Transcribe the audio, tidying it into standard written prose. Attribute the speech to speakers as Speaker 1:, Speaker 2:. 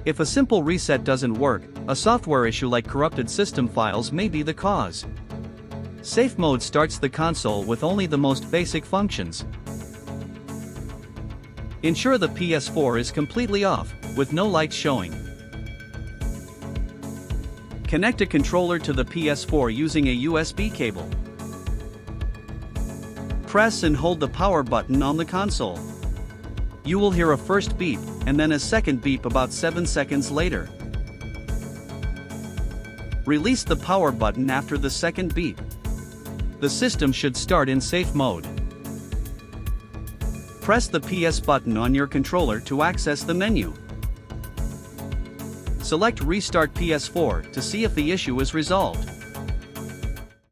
Speaker 1: If a simple reset doesn't work, a software issue like corrupted system files may be the cause. Safe mode starts the console with only the most basic functions. Ensure the PS4 is completely off, with no lights showing. Connect a controller to the PS4 using a USB cable. Press and hold the power button on the console. You will hear a first beep, and then a second beep about 7 seconds later. Release the power button after the second beep. The system should start in safe mode. Press the PS button on your controller to access the menu. Select Restart PS4 to see if the issue is resolved.